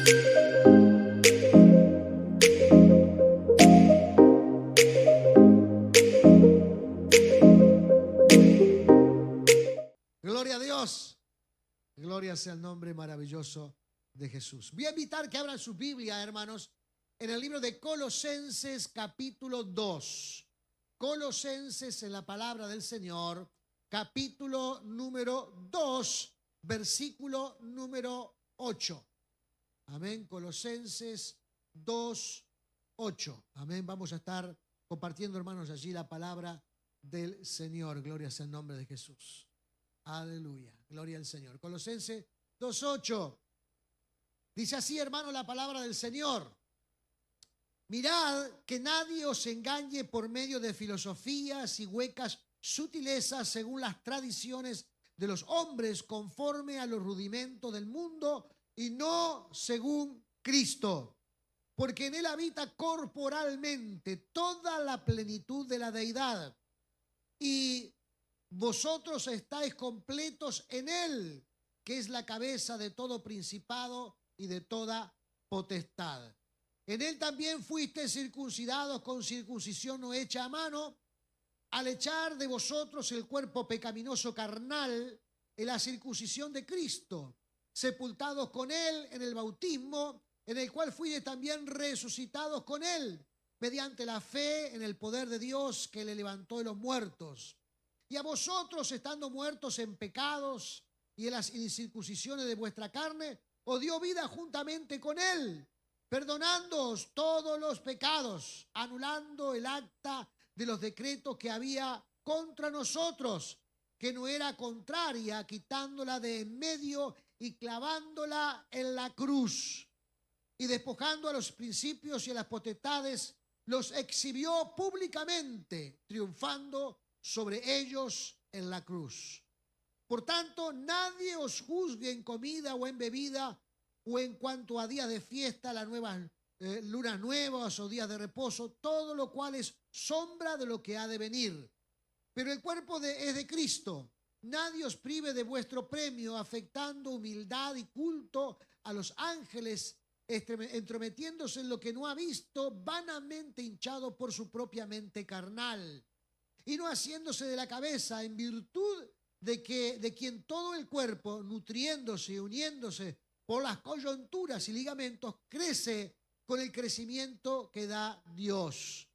Gloria a Dios. Gloria sea el nombre maravilloso de Jesús. Voy a invitar que abran su Biblia, hermanos, en el libro de Colosenses capítulo 2. Colosenses, en la palabra del Señor, capítulo número 2, versículo número 8. Amén. Colosenses 2, 8. Amén. Vamos a estar compartiendo, hermanos, allí la palabra del Señor. Gloria sea el nombre de Jesús. Aleluya. Gloria al Señor. Colosenses 2:8. Dice así, hermano, la palabra del Señor. Mirad que nadie os engañe por medio de filosofías y huecas sutilezas según las tradiciones de los hombres, conforme a los rudimentos del mundo y no según Cristo. Porque en él habita corporalmente toda la plenitud de la deidad, y vosotros estáis completos en él, que es la cabeza de todo principado y de toda potestad. En él también fuisteis circuncidados con circuncisión no hecha a mano, al echar de vosotros el cuerpo pecaminoso carnal en la circuncisión de Cristo, sepultados con él en el bautismo, en el cual fuisteis también resucitados con él, mediante la fe en el poder de Dios que le levantó de los muertos. Y a vosotros, estando muertos en pecados y en las incircuncisiones de vuestra carne, os dio vida juntamente con él, perdonándoos todos los pecados, anulando el acta de los decretos que había contra nosotros, que no era contraria, quitándola de en medio y clavándola en la cruz. Y despojando a los principios y a las potestades, los exhibió públicamente, triunfando sobre ellos en la cruz. Por tanto, nadie os juzgue en comida o en bebida, o en cuanto a días de fiesta, las nuevas lunas nuevas o días de reposo, todo lo cual es sombra de lo que ha de venir. Pero el cuerpo es de Cristo. Nadie os prive de vuestro premio, afectando humildad y culto a los ángeles, entrometiéndose en lo que no ha visto, vanamente hinchado por su propia mente carnal, y no haciéndose de la cabeza, en virtud de quien todo el cuerpo, nutriéndose y uniéndose por las coyunturas y ligamentos, crece con el crecimiento que da Dios.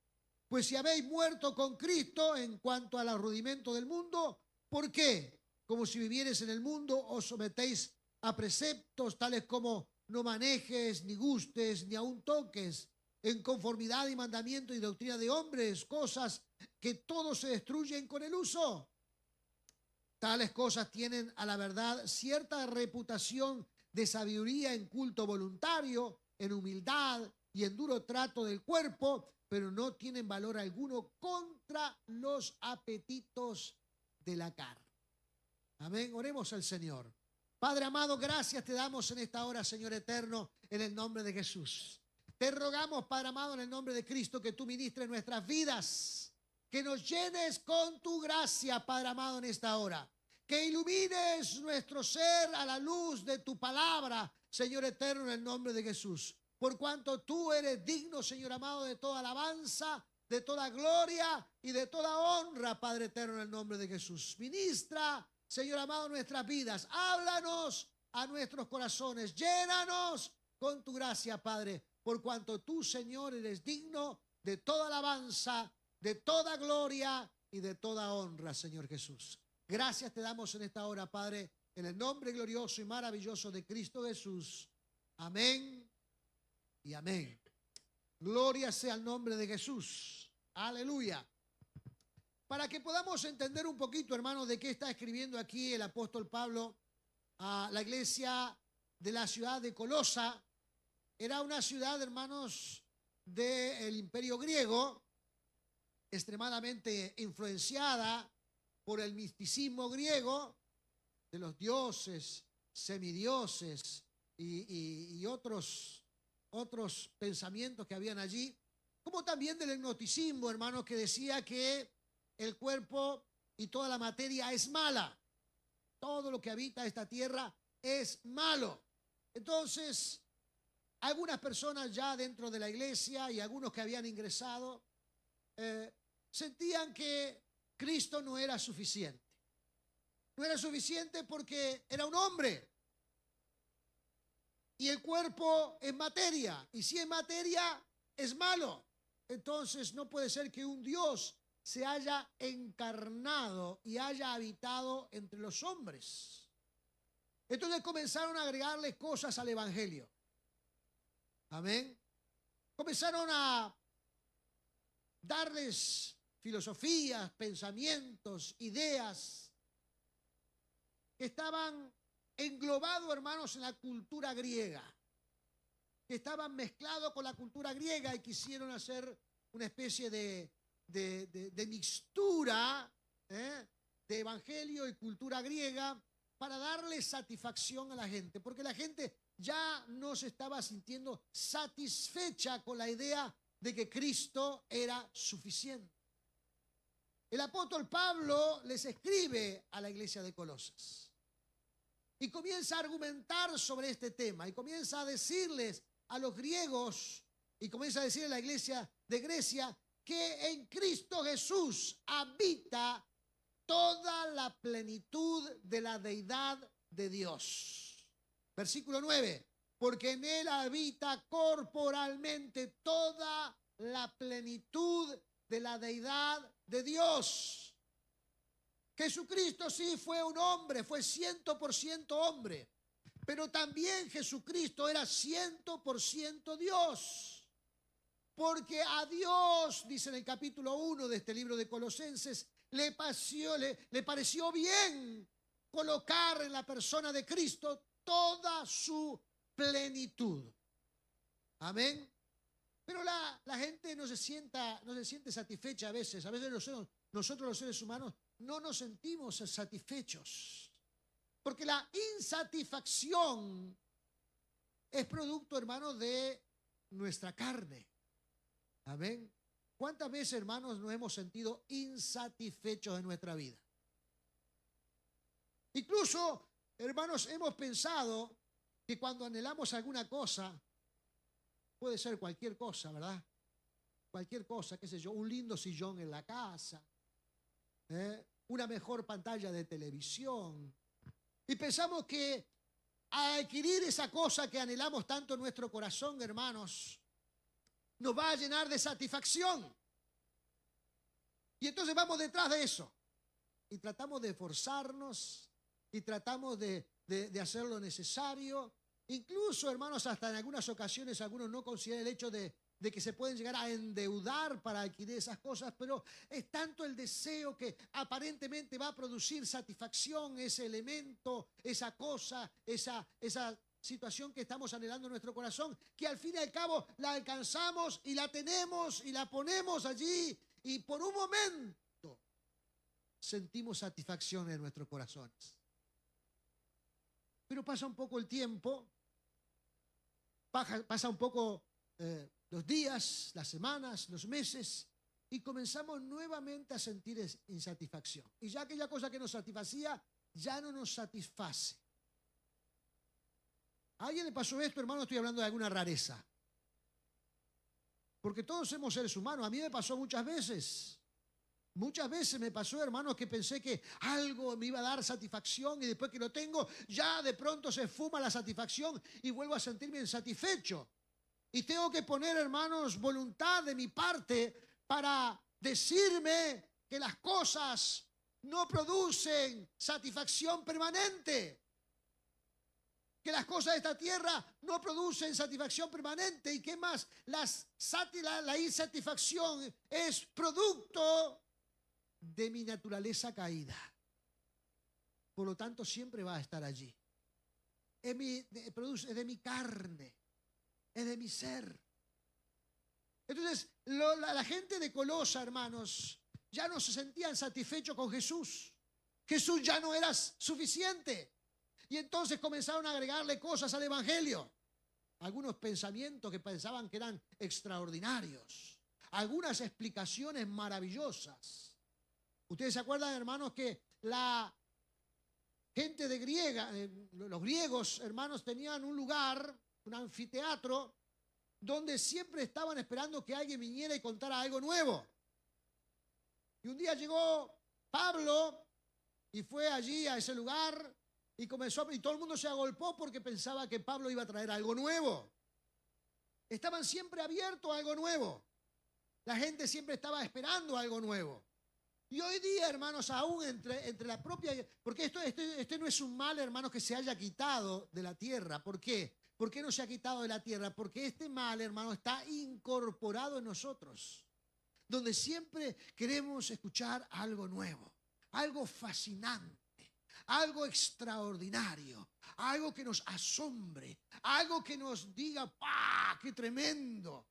Pues si habéis muerto con Cristo en cuanto a los rudimentos del mundo, ¿por qué? Como si vivierais en el mundo, os sometéis a preceptos tales como no manejes, ni gustes, ni aun toques, en conformidad y mandamiento y doctrina de hombres, cosas que todos se destruyen con el uso. Tales cosas tienen a la verdad cierta reputación de sabiduría en culto voluntario, en humildad y en duro trato del cuerpo, pero no tienen valor alguno contra los apetitos de la carne. Amén. Oremos al Señor. Padre amado, gracias te damos en esta hora, Señor eterno, en el nombre de Jesús. Te rogamos, Padre amado, en el nombre de Cristo, que tú ministres nuestras vidas, que nos llenes con tu gracia, Padre amado, en esta hora, que ilumines nuestro ser a la luz de tu palabra, Señor eterno, en el nombre de Jesús. Por cuanto tú eres digno, Señor amado, de toda alabanza, de toda gloria y de toda honra, Padre eterno, en el nombre de Jesús. Ministra, Señor amado, nuestras vidas. Háblanos a nuestros corazones. Llénanos con tu gracia, Padre, por cuanto tú, Señor, eres digno de toda alabanza, de toda gloria y de toda honra, Señor Jesús. Gracias te damos en esta hora, Padre, en el nombre glorioso y maravilloso de Cristo Jesús. Amén y amén. Gloria sea el nombre de Jesús. Aleluya. Para que podamos entender un poquito, hermanos, de qué está escribiendo aquí el apóstol Pablo a la iglesia de la ciudad de Colosa. Era una ciudad, hermanos, del imperio griego, extremadamente influenciada por el misticismo griego, de los dioses, semidioses y otros pensamientos que habían allí, como también del gnosticismo, hermanos, que decía que el cuerpo y toda la materia es mala. Todo lo que habita esta tierra es malo. Entonces, algunas personas ya dentro de la iglesia y algunos que habían ingresado sentían que Cristo no era suficiente. No era suficiente porque era un hombre. Y el cuerpo es materia. Y si es materia, es malo. Entonces no puede ser que un Dios se haya encarnado y haya habitado entre los hombres. Entonces comenzaron a agregarle cosas al evangelio. Amén. Comenzaron a darles filosofías, pensamientos, ideas que estaban englobados, hermanos, en la cultura griega, que estaban mezclados con la cultura griega y quisieron hacer una especie de mixtura de evangelio y cultura griega para darle satisfacción a la gente, porque la gente ya no se estaba sintiendo satisfecha con la idea de que Cristo era suficiente. El apóstol Pablo les escribe a la iglesia de Colosas y comienza a argumentar sobre este tema y comienza a decirles a los griegos y comienza a decirle a la iglesia de Grecia que en Cristo Jesús habita toda la plenitud de la deidad de Dios. Versículo 9, porque en Él habita corporalmente toda la plenitud de la deidad de Dios. Jesucristo sí fue un hombre, fue 100% hombre, pero también Jesucristo era 100% Dios. Porque a Dios, dice en el capítulo 1 de este libro de Colosenses, le pareció bien colocar en la persona de Cristo toda su plenitud. Amén. Pero la gente no se siente satisfecha a veces. A veces nosotros los seres humanos no nos sentimos satisfechos. Porque la insatisfacción es producto, hermanos, de nuestra carne. Amén. ¿Cuántas veces, hermanos, nos hemos sentido insatisfechos en nuestra vida? Incluso, hermanos, hemos pensado que cuando anhelamos alguna cosa, puede ser cualquier cosa, ¿verdad? Cualquier cosa, qué sé yo, un lindo sillón en la casa, una mejor pantalla de televisión. Y pensamos que al adquirir esa cosa que anhelamos tanto en nuestro corazón, hermanos, nos va a llenar de satisfacción. Y entonces vamos detrás de eso. Y tratamos de esforzarnos y tratamos de hacer lo necesario. Incluso, hermanos, hasta en algunas ocasiones algunos no consideran el hecho de que se pueden llegar a endeudar para adquirir esas cosas, pero es tanto el deseo que aparentemente va a producir satisfacción, ese elemento, esa cosa, esa situación que estamos anhelando en nuestro corazón, que al fin y al cabo la alcanzamos y la tenemos y la ponemos allí y por un momento sentimos satisfacción en nuestros corazones. Pero pasa un poco el tiempo, pasa un poco los días, las semanas, los meses, y comenzamos nuevamente a sentir insatisfacción. Y ya aquella cosa que nos satisfacía ya no nos satisface. ¿A alguien le pasó esto, hermano? Estoy hablando de alguna rareza. Porque todos somos seres humanos. A mí me pasó muchas veces. Muchas veces me pasó, hermanos, que pensé que algo me iba a dar satisfacción y después que lo tengo, ya de pronto se esfuma la satisfacción y vuelvo a sentirme insatisfecho. Y tengo que poner, hermanos, voluntad de mi parte para decirme que las cosas no producen satisfacción permanente. Que las cosas de esta tierra no producen satisfacción permanente. ¿Y qué más? La insatisfacción es producto de mi naturaleza caída. Por lo tanto, siempre va a estar allí. Es de mi carne, es de mi ser. Entonces, la gente de Colosa, hermanos, ya no se sentían satisfechos con Jesús. Jesús ya no era suficiente. Y entonces comenzaron a agregarle cosas al evangelio. Algunos pensamientos que pensaban que eran extraordinarios. Algunas explicaciones maravillosas. Ustedes se acuerdan, hermanos, que la gente de griega, los griegos, hermanos, tenían un lugar un anfiteatro donde siempre estaban esperando que alguien viniera y contara algo nuevo. Y un día llegó Pablo y fue allí a ese lugar y y todo el mundo se agolpó porque pensaba que Pablo iba a traer algo nuevo. Estaban siempre abiertos a algo nuevo. La gente siempre estaba esperando algo nuevo. Y hoy día, hermanos, aún entre la propia... Porque este no es un mal, hermanos, que se haya quitado de la tierra. ¿Por qué? ¿Por qué no se ha quitado de la tierra? Porque este mal, hermano, está incorporado en nosotros. Donde siempre queremos escuchar algo nuevo, algo fascinante, algo extraordinario, algo que nos asombre, algo que nos diga, ¡pah! ¡Qué tremendo!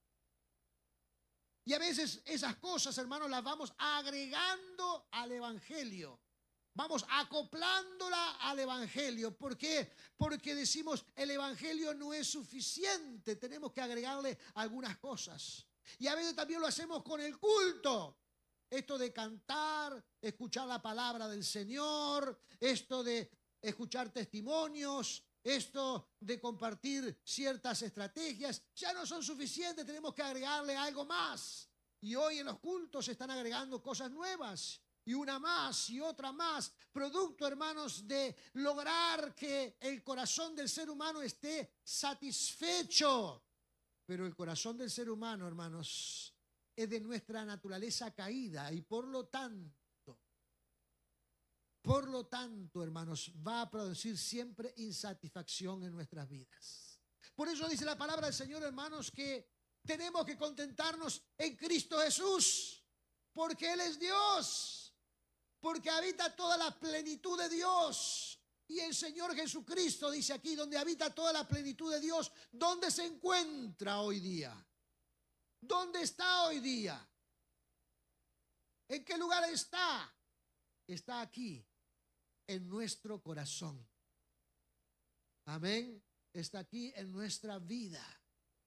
Y a veces esas cosas, hermanos, las vamos agregando al Evangelio. Vamos acoplándola al Evangelio. ¿Por qué? Porque decimos, el Evangelio no es suficiente, tenemos que agregarle algunas cosas. Y a veces también lo hacemos con el culto. Esto de cantar, escuchar la palabra del Señor, esto de escuchar testimonios, esto de compartir ciertas estrategias, ya no son suficientes, tenemos que agregarle algo más. Y hoy en los cultos se están agregando cosas nuevas, y una más y otra más, producto, hermanos, de lograr que el corazón del ser humano esté satisfecho. Pero el corazón del ser humano, hermanos, es de nuestra naturaleza caída y por lo tanto, hermanos, va a producir siempre insatisfacción en nuestras vidas. Por eso dice la palabra del Señor, hermanos, que tenemos que contentarnos en Cristo Jesús, porque Él es Dios, porque habita toda la plenitud de Dios. Y el Señor Jesucristo dice aquí, donde habita toda la plenitud de Dios, ¿dónde se encuentra hoy día? ¿Dónde está hoy día? ¿En qué lugar está? Está aquí, en nuestro corazón. Amén. Está aquí en nuestra vida.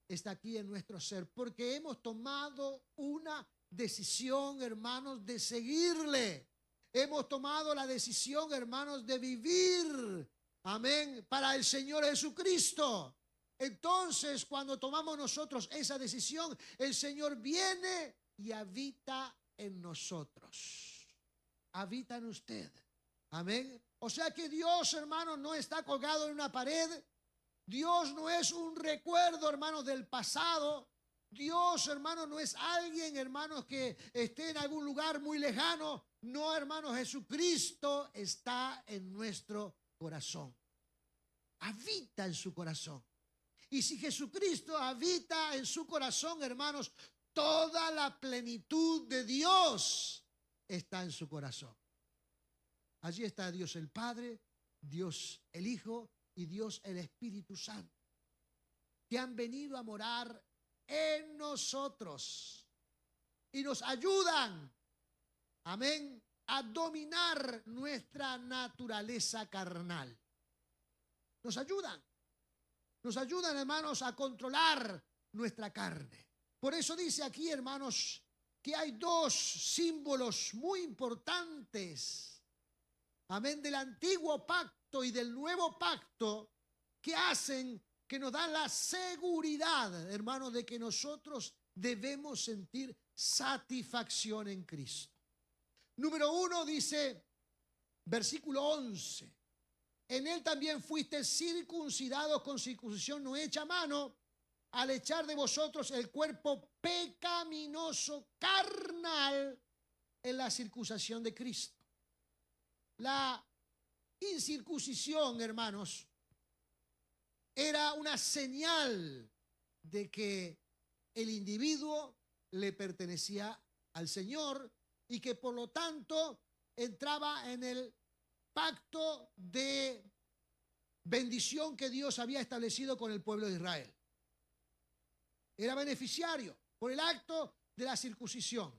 Está aquí en nuestro ser. Porque hemos tomado una decisión, hermanos, de seguirle. Hemos tomado la decisión, hermanos, de vivir, amén, para el Señor Jesucristo. Entonces, cuando tomamos nosotros esa decisión, el Señor viene y habita en nosotros. Habita en usted. Amén. O sea que Dios, hermanos, no está colgado en una pared. Dios no es un recuerdo, hermanos, del pasado. Dios, hermanos, no es alguien, hermanos, que esté en algún lugar muy lejano. No, hermanos, Jesucristo está en nuestro corazón. Habita en su corazón. Y si Jesucristo habita en su corazón, hermanos, toda la plenitud de Dios está en su corazón. Allí está Dios el Padre, Dios el Hijo y Dios el Espíritu Santo, que han venido a morar en nosotros y nos ayudan, amén, a dominar nuestra naturaleza carnal. Nos ayudan, hermanos, a controlar nuestra carne. Por eso dice aquí, hermanos, que hay dos símbolos muy importantes, amén, del antiguo pacto y del nuevo pacto, que hacen, que nos dan la seguridad, hermanos, de que nosotros debemos sentir satisfacción en Cristo. Número 1 dice, versículo 11, en él también fuiste circuncidados con circuncisión no hecha a mano, al echar de vosotros el cuerpo pecaminoso carnal en la circuncisión de Cristo. La incircuncisión, hermanos, era una señal de que el individuo le pertenecía al Señor y que por lo tanto entraba en el pacto de bendición que Dios había establecido con el pueblo de Israel. Era beneficiario por el acto de la circuncisión.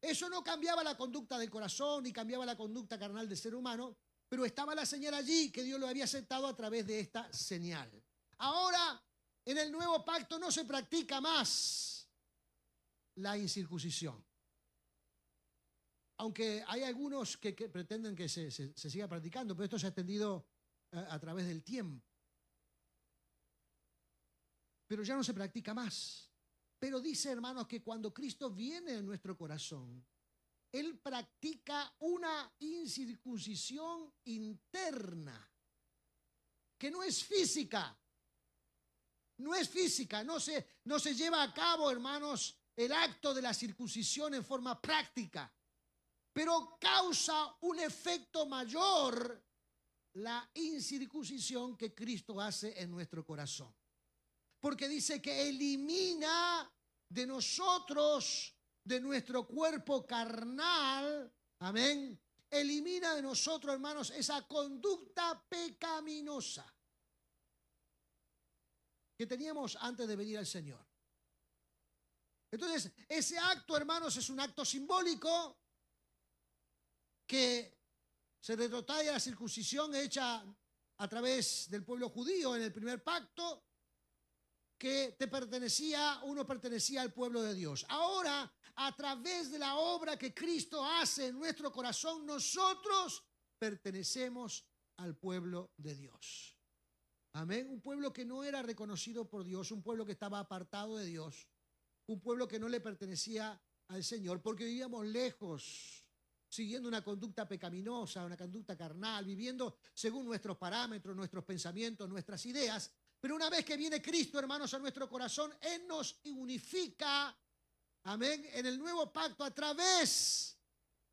Eso no cambiaba la conducta del corazón ni cambiaba la conducta carnal del ser humano, pero estaba la señal allí que Dios lo había aceptado a través de esta señal. Ahora, en el nuevo pacto no se practica más la incircuncisión. Aunque hay algunos que pretenden que se siga practicando, pero esto se ha extendido a través del tiempo. pero ya no se practica más. Pero dice, hermanos, que cuando Cristo viene en nuestro corazón, Él practica una incircuncisión interna, que no es física. No es física, no se lleva a cabo, hermanos, el acto de la circuncisión en forma práctica, pero causa un efecto mayor la incircuncisión que Cristo hace en nuestro corazón. Porque dice que elimina de nosotros, de nuestro cuerpo carnal, amén, elimina de nosotros, hermanos, esa conducta pecaminosa que teníamos antes de venir al Señor. Entonces, ese acto, hermanos, es un acto simbólico que se retrotrae a la circuncisión hecha a través del pueblo judío en el primer pacto, que uno pertenecía al pueblo de Dios. Ahora, a través de la obra que Cristo hace en nuestro corazón, nosotros pertenecemos al pueblo de Dios. Amén. Un pueblo que no era reconocido por Dios, un pueblo que estaba apartado de Dios, un pueblo que no le pertenecía al Señor, porque vivíamos lejos, siguiendo una conducta pecaminosa, una conducta carnal, viviendo según nuestros parámetros, nuestros pensamientos, nuestras ideas. Pero una vez que viene Cristo, hermanos, a nuestro corazón, Él nos unifica, amén, en el nuevo pacto a través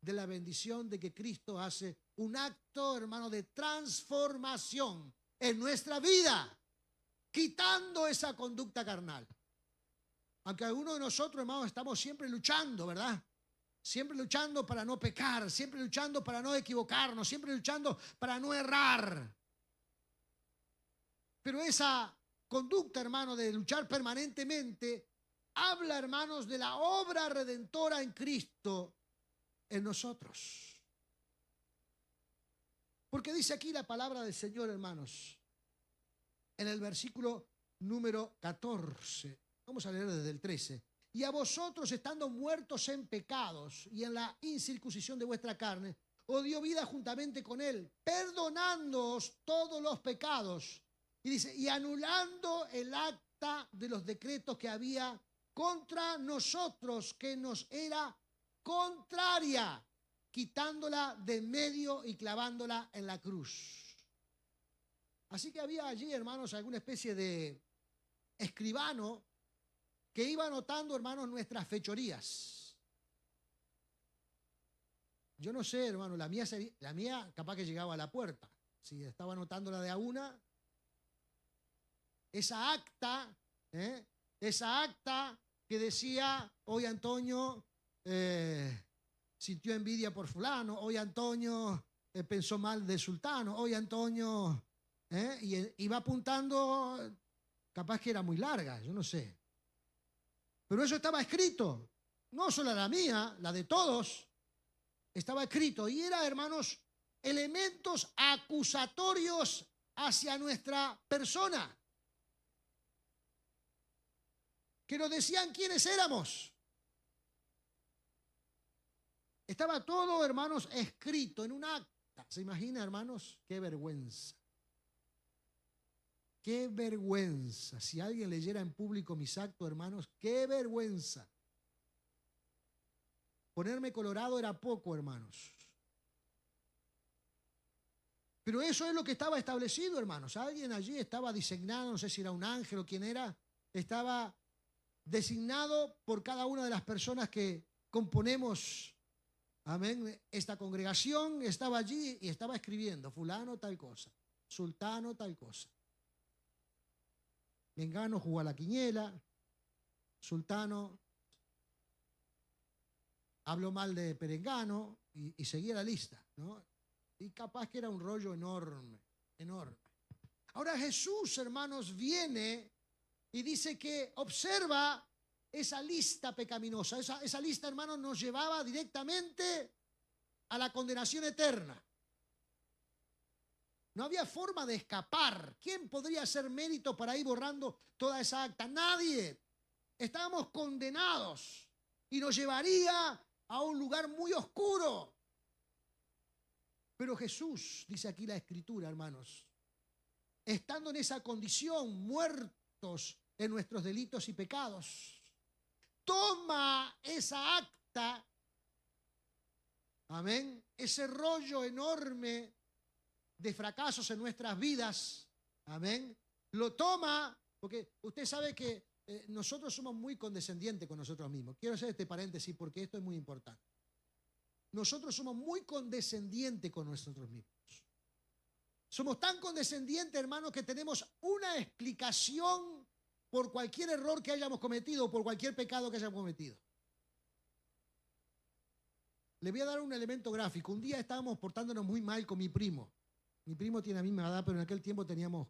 de la bendición de que Cristo hace un acto, hermano, de transformación en nuestra vida, quitando esa conducta carnal. Aunque algunos de nosotros, hermanos, estamos siempre luchando, ¿verdad? Siempre luchando para no pecar, siempre luchando para no equivocarnos, siempre luchando para no errar. Pero esa conducta, hermano, de luchar permanentemente, habla, hermanos, de la obra redentora en Cristo en nosotros. Porque dice aquí la palabra del Señor, hermanos, en el versículo número 14. Vamos a leer desde el 13. Y a vosotros, estando muertos en pecados y en la incircuncisión de vuestra carne, os dio vida juntamente con Él, perdonándoos todos los pecados. Y dice, y anulando el acta de los decretos que había contra nosotros, que nos era contraria, quitándola de medio y clavándola en la cruz. Así que había allí, hermanos, alguna especie de escribano que iba anotando, hermanos, nuestras fechorías. Yo no sé, hermano, la mía capaz que llegaba a la puerta. Si estaba anotándola de a una, esa acta que decía, hoy Antonio sintió envidia por fulano, hoy Antonio pensó mal de sultano, hoy Antonio, y iba apuntando, capaz que era muy larga, yo no sé. Pero eso estaba escrito, no solo la mía, la de todos, estaba escrito. Y era, hermanos, elementos acusatorios hacia nuestra persona, que nos decían quiénes éramos. Estaba todo, hermanos, escrito en un acta. ¿Se imagina, hermanos? Qué vergüenza. Qué vergüenza. Si alguien leyera en público mis actos, hermanos, qué vergüenza. Ponerme colorado era poco, hermanos. Pero eso es lo que estaba establecido, hermanos. Alguien allí estaba designado, no sé si era un ángel o quién era, estaba designado por cada una de las personas que componemos, amén, esta congregación. Estaba allí y estaba escribiendo, fulano tal cosa, sultano tal cosa. Mengano jugó a la quiniela, sultano habló mal de perengano y seguía la lista, ¿no? Y capaz que era un rollo enorme, enorme. Ahora Jesús, hermanos, viene y dice que observa esa lista pecaminosa. Esa lista, hermanos, nos llevaba directamente a la condenación eterna. No había forma de escapar. ¿Quién podría hacer mérito para ir borrando toda esa acta? Nadie. Estábamos condenados y nos llevaría a un lugar muy oscuro. Pero Jesús, dice aquí la Escritura, hermanos, estando en esa condición, muertos en nuestros delitos y pecados. Toma esa acta, amén, ese rollo enorme de fracasos en nuestras vidas, amén, lo toma, porque usted sabe que nosotros somos muy condescendientes con nosotros mismos. Quiero hacer este paréntesis porque esto es muy importante. Nosotros somos muy condescendientes con nosotros mismos. Somos tan condescendientes, hermanos, que tenemos una explicación por cualquier error que hayamos cometido o por cualquier pecado que hayamos cometido. Le voy a dar un elemento gráfico. Un día estábamos portándonos muy mal con mi primo. Mi primo tiene la misma edad, pero en aquel tiempo teníamos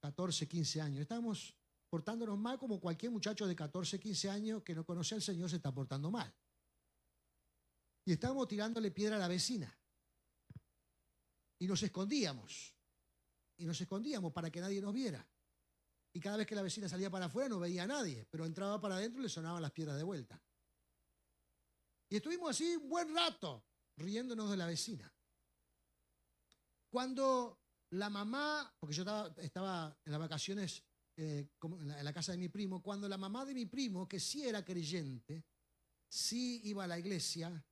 14, 15 años. Estábamos portándonos mal como cualquier muchacho de 14, 15 años que no conoce al Señor se está portando mal. Y estábamos tirándole piedra a la vecina. Y nos escondíamos. Y nos escondíamos para que nadie nos viera. Y cada vez que la vecina salía para afuera no veía a nadie, pero entraba para adentro y le sonaban las piedras de vuelta. Y estuvimos así un buen rato riéndonos de la vecina. Cuando la mamá, porque yo estaba en las vacaciones en la casa de mi primo, cuando la mamá de mi primo, que sí era creyente, sí iba a la iglesia,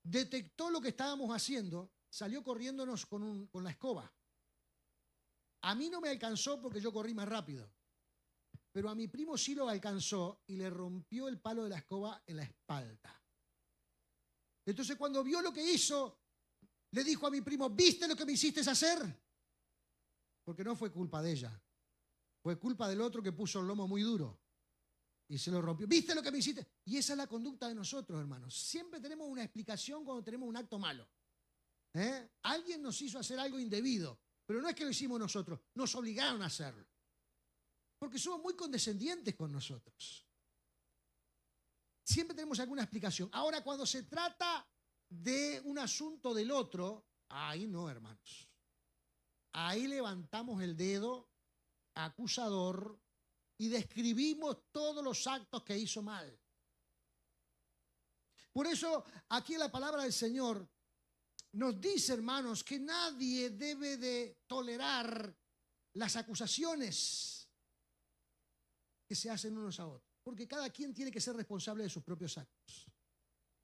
detectó lo que estábamos haciendo, salió corriéndonos con la escoba. A mí no me alcanzó porque yo corrí más rápido, pero a mi primo sí lo alcanzó y le rompió el palo de la escoba en la espalda. Entonces cuando vio lo que hizo, le dijo a mi primo, ¿viste lo que me hiciste hacer? Porque no fue culpa de ella, fue culpa del otro que puso el lomo muy duro y se lo rompió. ¿Viste lo que me hiciste? Y esa es la conducta de nosotros, hermanos. Siempre tenemos una explicación cuando tenemos un acto malo. Alguien nos hizo hacer algo indebido, pero no es que lo hicimos nosotros, nos obligaron a hacerlo. Porque somos muy condescendientes con nosotros. Siempre tenemos alguna explicación. Ahora, cuando se trata de un asunto del otro, ahí no, hermanos. Ahí levantamos el dedo acusador y describimos todos los actos que hizo mal. Por eso, aquí en la palabra del Señor nos dice, hermanos, que nadie debe de tolerar las acusaciones que se hacen unos a otros, porque cada quien tiene que ser responsable de sus propios actos.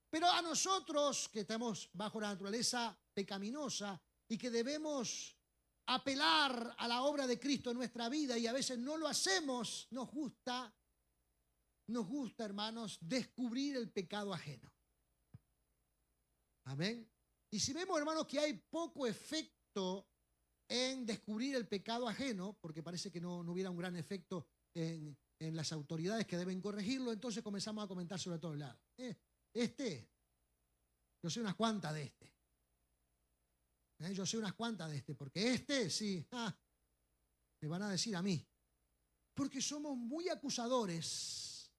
Pero a nosotros, que estamos bajo la naturaleza pecaminosa y que debemos apelar a la obra de Cristo en nuestra vida y a veces no lo hacemos, nos gusta, hermanos, descubrir el pecado ajeno. Amén. Y si vemos, hermanos, que hay poco efecto en descubrir el pecado ajeno, porque parece que no hubiera un gran efecto en las autoridades que deben corregirlo, entonces comenzamos a comentar sobre todos lados. Yo sé unas cuantas de este. Yo sé unas cuantas de este, porque sí, me van a decir a mí. Porque somos muy acusadores,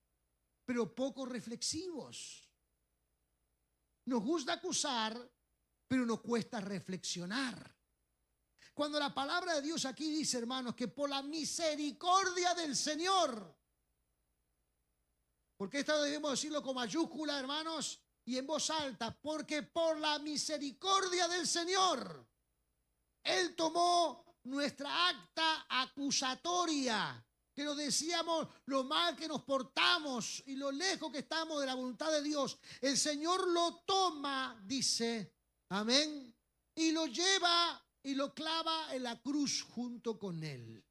pero poco reflexivos. Nos gusta acusar, pero nos cuesta reflexionar. Cuando la palabra de Dios aquí dice, hermanos, que por la misericordia del Señor, porque esto debemos decirlo con mayúscula, hermanos, y en voz alta, porque por la misericordia del Señor, Él tomó nuestra acta acusatoria, que nos decíamos lo mal que nos portamos y lo lejos que estamos de la voluntad de Dios. El Señor lo toma, dice, amén, y lo lleva y lo clava en la cruz junto con Él.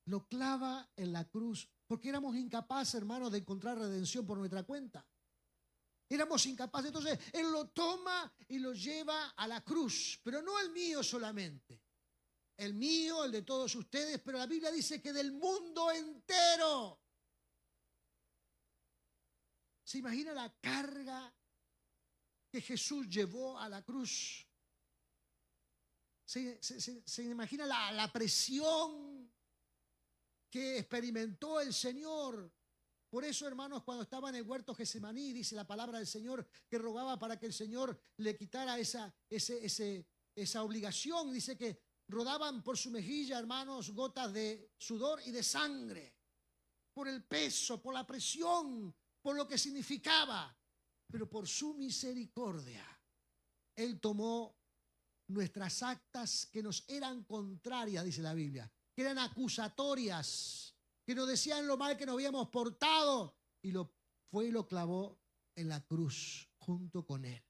Lo clava en la cruz porque éramos incapaces, hermanos, de encontrar redención por nuestra cuenta. Éramos incapaces. Entonces, Él lo toma y lo lleva a la cruz. Pero no el mío solamente. El mío, el de todos ustedes. Pero la Biblia dice que del mundo entero. ¿Se imagina la carga que Jesús llevó a la cruz? ¿Se imagina la presión que experimentó el Señor? Por eso, hermanos, cuando estaba en el huerto Getsemaní, dice la palabra del Señor que rogaba para que el Señor le quitara esa obligación. Dice que rodaban por su mejilla, hermanos, gotas de sudor y de sangre, por el peso, por la presión, por lo que significaba. Pero por su misericordia, Él tomó nuestras actas que nos eran contrarias, dice la Biblia, que eran acusatorias, que nos decían lo mal que nos habíamos portado, y lo fue y lo clavó en la cruz junto con él.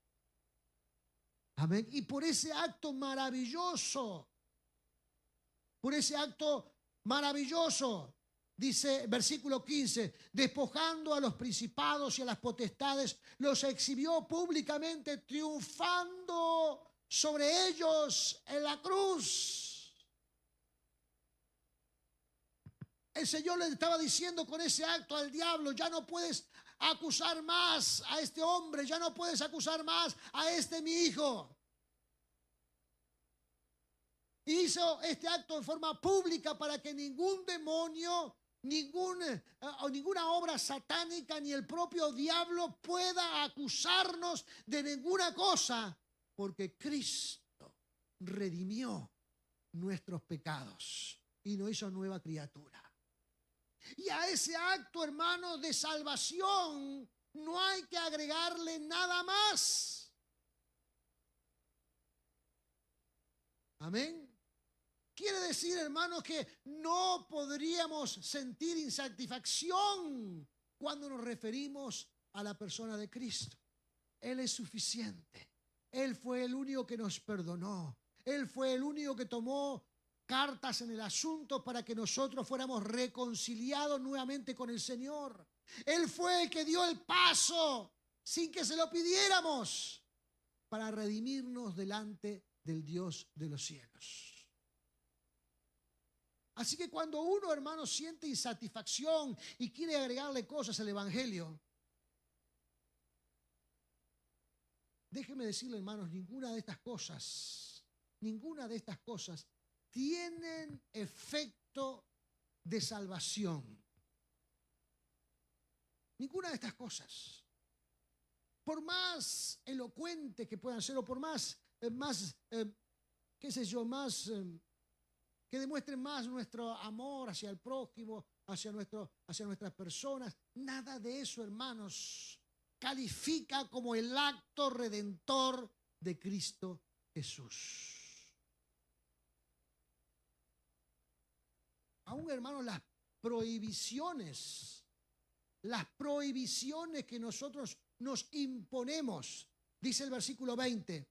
Amén. Y por ese acto maravilloso, dice versículo 15, despojando a los principados y a las potestades, los exhibió públicamente, triunfando sobre ellos en la cruz. El Señor le estaba diciendo con ese acto al diablo: ya no puedes acusar más a este hombre, ya no puedes acusar más a este mi hijo. Hizo este acto en forma pública para que ningún demonio, ninguna obra satánica, ni el propio diablo pueda acusarnos de ninguna cosa, porque Cristo redimió nuestros pecados y nos hizo nueva criatura. Y a ese acto, hermanos, de salvación no hay que agregarle nada más. Amén. Quiere decir, hermanos, que no podríamos sentir insatisfacción cuando nos referimos a la persona de Cristo. Él es suficiente. Él fue el único que nos perdonó. Él fue el único que tomó cartas en el asunto para que nosotros fuéramos reconciliados nuevamente con el Señor. Él fue el que dio el paso sin que se lo pidiéramos para redimirnos delante del Dios de los cielos. Así que cuando uno, hermano, siente insatisfacción y quiere agregarle cosas al Evangelio, déjeme decirle, hermanos, ninguna de estas cosas tienen efecto de salvación. Ninguna de estas cosas. Por más elocuente que puedan ser, o por más que demuestren más nuestro amor hacia el prójimo, hacia nuestras personas, nada de eso, hermanos, califica como el acto redentor de Cristo Jesús. Aún, hermanos, las prohibiciones que nosotros nos imponemos, dice el versículo 20,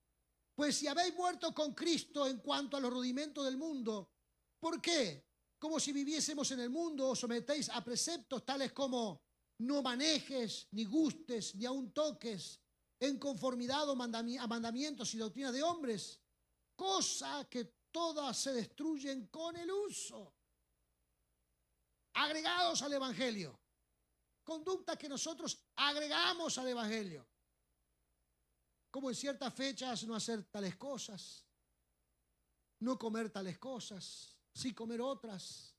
pues si habéis muerto con Cristo en cuanto a los rudimentos del mundo, ¿por qué? Como si viviésemos en el mundo, os sometéis a preceptos tales como no manejes, ni gustes, ni aun toques, en conformidad a mandamientos y doctrinas de hombres, cosa que todas se destruyen con el uso. Agregados al Evangelio. Conductas que nosotros agregamos al Evangelio. Como en ciertas fechas no hacer tales cosas, no comer tales cosas, sí comer otras.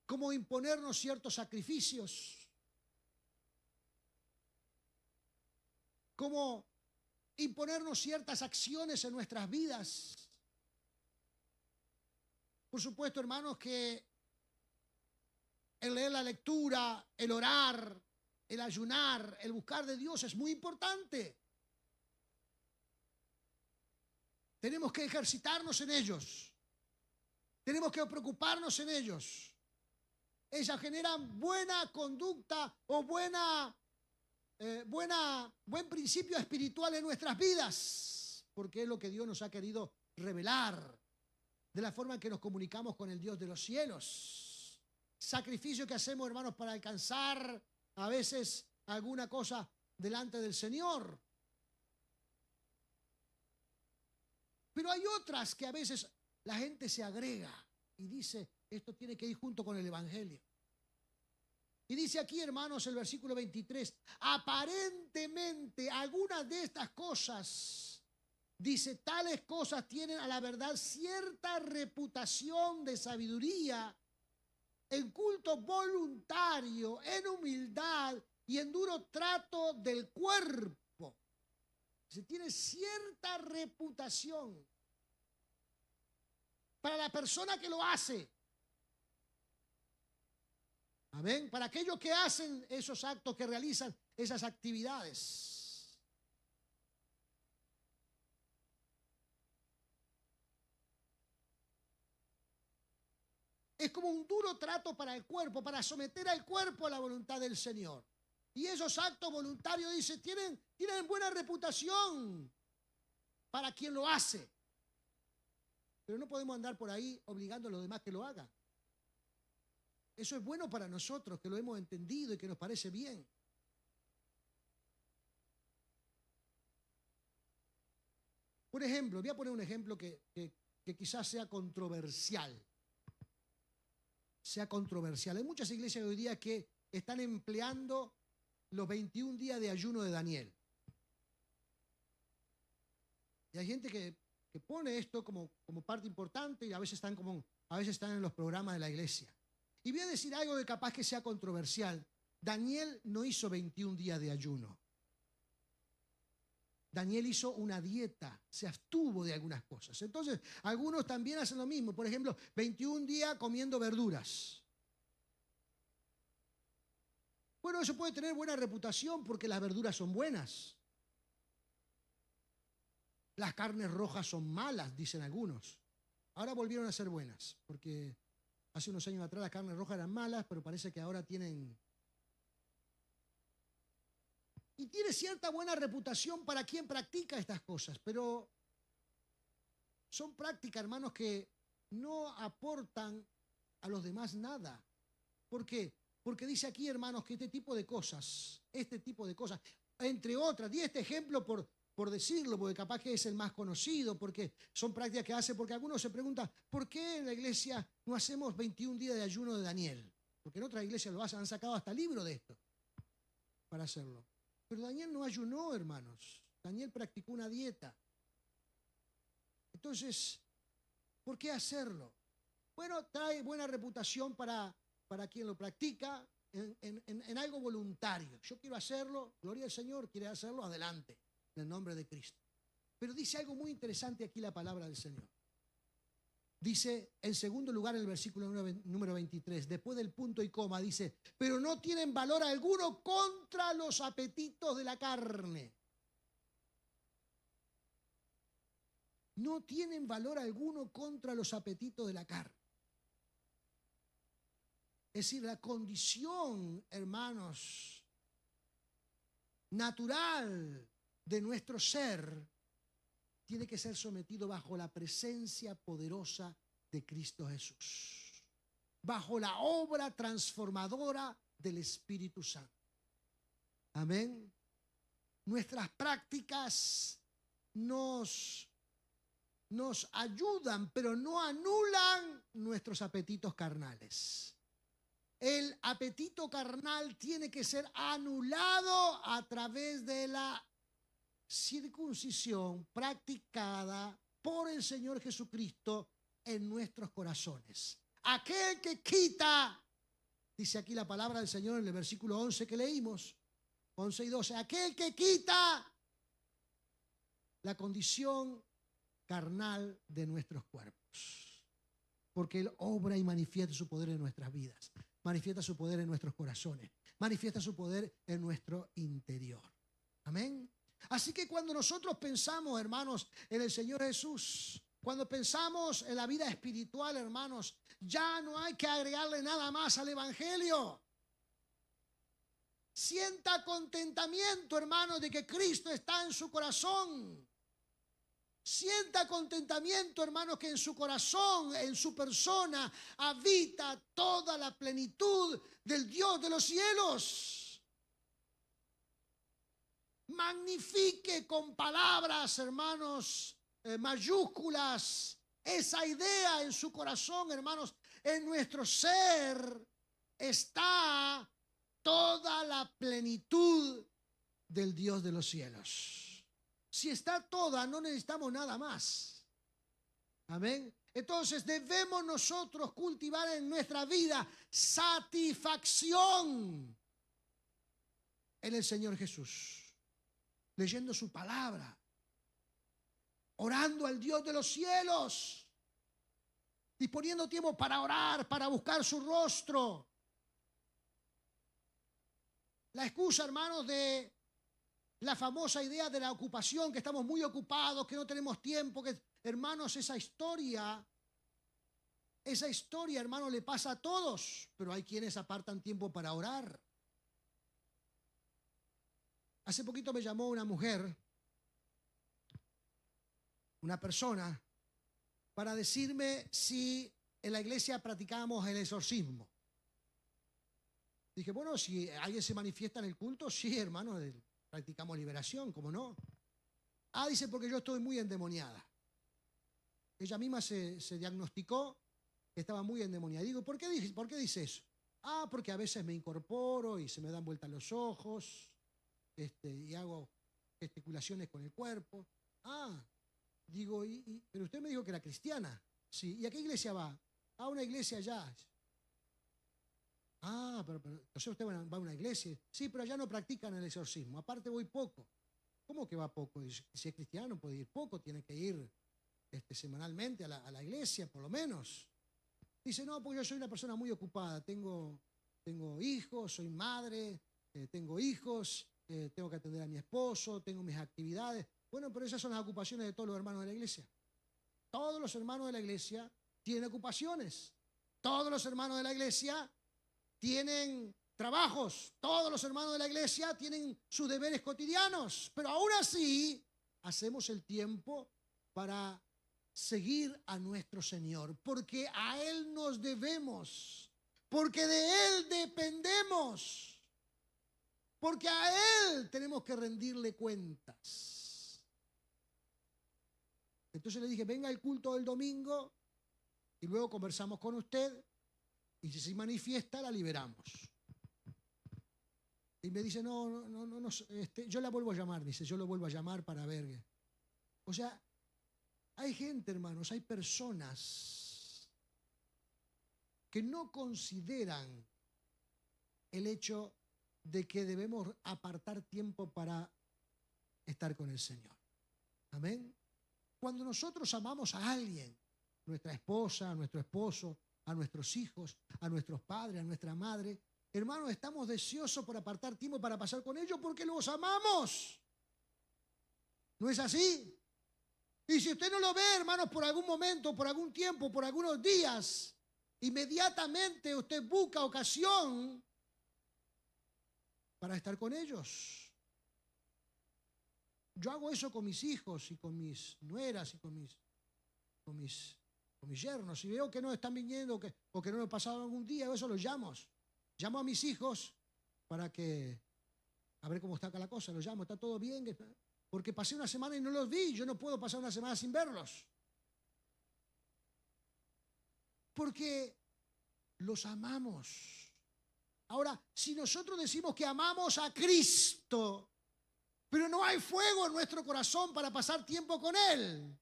Como imponernos ciertos sacrificios. Como imponernos ciertas acciones en nuestras vidas. Por supuesto, hermanos, que el leer la lectura, el orar, el ayunar, el buscar de Dios es muy importante. Tenemos que ejercitarnos en ellos. Tenemos que preocuparnos en ellos. Ellas generan buena conducta o buen principio espiritual en nuestras vidas, porque es lo que Dios nos ha querido revelar de la forma en que nos comunicamos con el Dios de los cielos. Sacrificio que hacemos, hermanos, para alcanzar a veces alguna cosa delante del Señor. Pero hay otras que a veces la gente se agrega y dice, esto tiene que ir junto con el Evangelio. Y dice aquí, hermanos, el versículo 23, aparentemente algunas de estas cosas, dice, tales cosas tienen a la verdad cierta reputación de sabiduría, en culto voluntario, en humildad y en duro trato del cuerpo. Se tiene cierta reputación para la persona que lo hace. Amén. Para aquellos que hacen esos actos, que realizan esas actividades. Es como un duro trato para el cuerpo, para someter al cuerpo a la voluntad del Señor. Y esos actos voluntarios, dice, tienen buena reputación para quien lo hace. Pero no podemos andar por ahí obligando a los demás que lo hagan. Eso es bueno para nosotros, que lo hemos entendido y que nos parece bien. Por ejemplo, voy a poner un ejemplo que quizás sea controversial. Hay muchas iglesias hoy día que están empleando los 21 días de ayuno de Daniel. Y hay gente que pone esto como parte importante y a veces están en los programas de la iglesia. Y voy a decir algo que capaz que sea controversial. Daniel no hizo 21 días de ayuno. Daniel hizo una dieta, se abstuvo de algunas cosas. Entonces, algunos también hacen lo mismo. Por ejemplo, 21 días comiendo verduras. Bueno, eso puede tener buena reputación porque las verduras son buenas. Las carnes rojas son malas, dicen algunos. Ahora volvieron a ser buenas, porque hace unos años atrás las carnes rojas eran malas, pero parece que ahora tienen... Y tiene cierta buena reputación para quien practica estas cosas, pero son prácticas, hermanos, que no aportan a los demás nada. ¿Por qué? Porque dice aquí, hermanos, que este tipo de cosas, entre otras, di este ejemplo por decirlo, porque capaz que es el más conocido, porque son prácticas que hace, porque algunos se preguntan, ¿por qué en la iglesia no hacemos 21 días de ayuno de Daniel? Porque en otras iglesias lo hacen, han sacado hasta libro de esto para hacerlo. Pero Daniel no ayunó, hermanos. Daniel practicó una dieta. Entonces, ¿por qué hacerlo? Bueno, trae buena reputación para quien lo practica en algo voluntario. Yo quiero hacerlo, gloria al Señor, quiere hacerlo, adelante, en el nombre de Cristo. Pero dice algo muy interesante aquí la palabra del Señor. Dice, en segundo lugar, en el versículo número 23, después del punto y coma, dice, pero no tienen valor alguno contra los apetitos de la carne. No tienen valor alguno contra los apetitos de la carne. Es decir, la condición, hermanos, natural de nuestro ser tiene que ser sometido bajo la presencia poderosa de Cristo Jesús, bajo la obra transformadora del Espíritu Santo. Amén. Nuestras prácticas nos ayudan, pero no anulan nuestros apetitos carnales. El apetito carnal tiene que ser anulado a través de la circuncisión practicada por el Señor Jesucristo en nuestros corazones. Aquel que quita, dice aquí la palabra del Señor en el versículo 11 que leímos, 11 y 12, aquel que quita la condición carnal de nuestros cuerpos, porque Él obra y manifiesta su poder en nuestras vidas, manifiesta su poder en nuestros corazones, manifiesta su poder en nuestro interior. Amén. Así que cuando nosotros pensamos, hermanos, en el Señor Jesús, cuando pensamos en la vida espiritual, hermanos, ya no hay que agregarle nada más al Evangelio. Sienta contentamiento, hermanos, de que Cristo está en su corazón. Sienta contentamiento, hermanos, que en su corazón, en su persona, habita toda la plenitud del Dios de los cielos. Magnifique con palabras, hermanos, mayúsculas, esa idea en su corazón, hermanos. En nuestro ser está toda la plenitud del Dios de los cielos. Si está toda, no necesitamos nada más. Amén. Entonces debemos nosotros cultivar en nuestra vida satisfacción en el Señor Jesús, leyendo su palabra, orando al Dios de los cielos, disponiendo tiempo para orar, para buscar su rostro. La excusa, hermanos, de la famosa idea de la ocupación, que estamos muy ocupados, que no tenemos tiempo, que, hermanos, esa historia esa historia, hermano, le pasa a todos, pero hay quienes apartan tiempo para orar. Hace poquito me llamó una mujer, una persona, para decirme si en la iglesia practicábamos el exorcismo. Dije, bueno, si alguien se manifiesta en el culto, sí, hermano, practicamos liberación, ¿cómo no? Ah, dice, porque yo estoy muy endemoniada. Ella misma se diagnosticó que estaba muy endemoniada. Digo, ¿por qué dice eso? Ah, porque a veces me incorporo y se me dan vueltas los ojos, y hago gesticulaciones con el cuerpo. Ah, digo, pero usted me dijo que era cristiana. Sí, ¿y a qué iglesia va? A una iglesia allá. Ah, pero entonces usted va a una iglesia. Sí, pero allá no practican el exorcismo. Aparte voy poco. ¿Cómo que va poco? Si es cristiano no puede ir poco, tiene que ir semanalmente a la iglesia, por lo menos. Dice, no, pues yo soy una persona muy ocupada. Tengo hijos, soy madre, tengo hijos, tengo que atender a mi esposo, tengo mis actividades. Bueno, pero esas son las ocupaciones de todos los hermanos de la iglesia. Todos los hermanos de la iglesia tienen ocupaciones. Todos los hermanos de la iglesia tienen trabajos. Todos los hermanos de la iglesia tienen sus deberes cotidianos. Pero aún así, hacemos el tiempo para seguir a nuestro Señor. Porque a Él nos debemos. Porque de Él dependemos. Porque a Él tenemos que rendirle cuentas. Entonces le dije, venga al culto del domingo y luego conversamos con usted y si se manifiesta la liberamos. Y me dice, no, yo la vuelvo a llamar, dice, yo lo vuelvo a llamar para ver. O sea, hay gente, hermanos, hay personas que no consideran el hecho de que debemos apartar tiempo para estar con el Señor. Amén. Cuando nosotros amamos a alguien, nuestra esposa, a nuestro esposo, a nuestros hijos, a nuestros padres, a nuestra madre, hermanos, estamos deseosos por apartar tiempo para pasar con ellos porque los amamos. ¿No es así? Y si usted no lo ve, hermanos, por algún momento, por algún tiempo, por algunos días, inmediatamente usted busca ocasión para estar con ellos. Yo hago eso con mis hijos y con mis nueras y con mis yernos. Si veo que no están viniendo o que no lo he pasado algún día, eso los llamo. Llamo a mis hijos para que, a ver cómo está acá la cosa, los llamo, ¿está todo bien? Porque pasé una semana y no los vi, yo no puedo pasar una semana sin verlos. Porque los amamos. Ahora, si nosotros decimos que amamos a Cristo, pero no hay fuego en nuestro corazón para pasar tiempo con Él,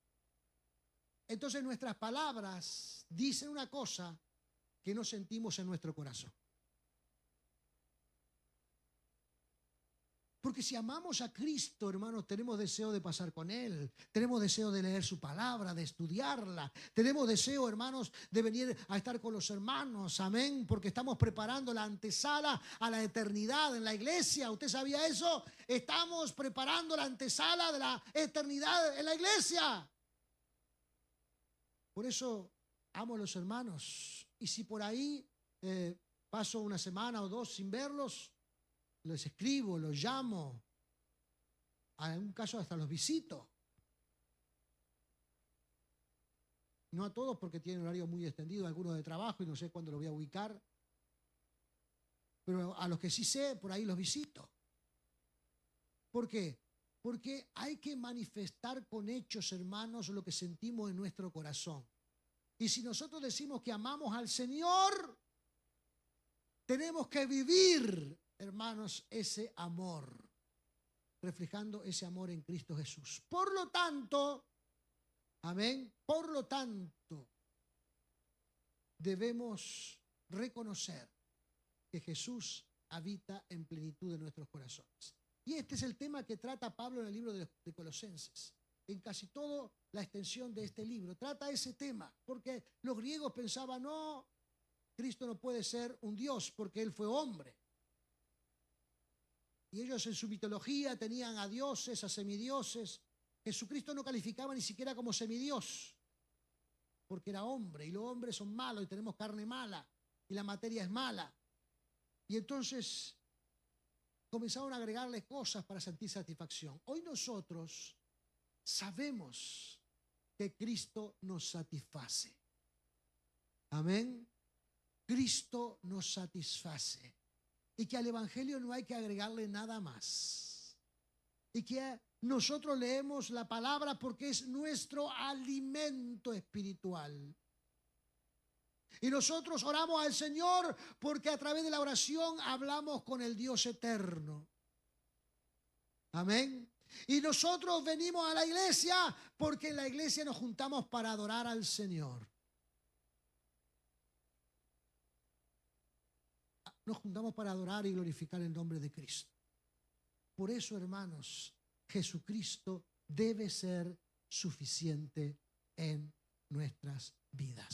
entonces nuestras palabras dicen una cosa que no sentimos en nuestro corazón. Porque si amamos a Cristo, hermanos, tenemos deseo de pasar con Él. Tenemos deseo de leer su palabra, de estudiarla. Tenemos deseo, hermanos, de venir a estar con los hermanos. Amén. Porque estamos preparando la antesala a la eternidad en la iglesia. ¿Usted sabía eso? Estamos preparando la antesala de la eternidad en la iglesia. Por eso amo a los hermanos. Y si por ahí paso una semana o dos sin verlos, los escribo, los llamo, en algún caso hasta los visito. No a todos porque tienen horario muy extendido, algunos de trabajo y no sé cuándo los voy a ubicar. Pero a los que sí sé, por ahí los visito. ¿Por qué? Porque hay que manifestar con hechos, hermanos, lo que sentimos en nuestro corazón. Y si nosotros decimos que amamos al Señor, tenemos que vivir, hermanos, ese amor, reflejando ese amor en Cristo Jesús. Por lo tanto, amén, por lo tanto, debemos reconocer que Jesús habita en plenitud de nuestros corazones. Y este es el tema que trata Pablo en el libro de Colosenses. En casi toda la extensión de este libro trata ese tema, porque los griegos pensaban, no, Cristo no puede ser un Dios porque Él fue hombre. Y ellos en su mitología tenían a dioses, a semidioses. Jesucristo no calificaba ni siquiera como semidios. porque era hombre y los hombres son malos y tenemos carne mala y la materia es mala. Y entonces comenzaron a agregarle cosas para sentir satisfacción. Hoy nosotros sabemos que Cristo nos satisface. Amén. Cristo nos satisface. Y que al Evangelio no hay que agregarle nada más. Y que nosotros leemos la palabra porque es nuestro alimento espiritual. Y nosotros oramos al Señor porque a través de la oración hablamos con el Dios eterno. Amén. Y nosotros venimos a la iglesia porque en la iglesia nos juntamos para adorar al Señor. Nos juntamos para adorar y glorificar el nombre de Cristo. Por eso, hermanos, Jesucristo debe ser suficiente en nuestras vidas.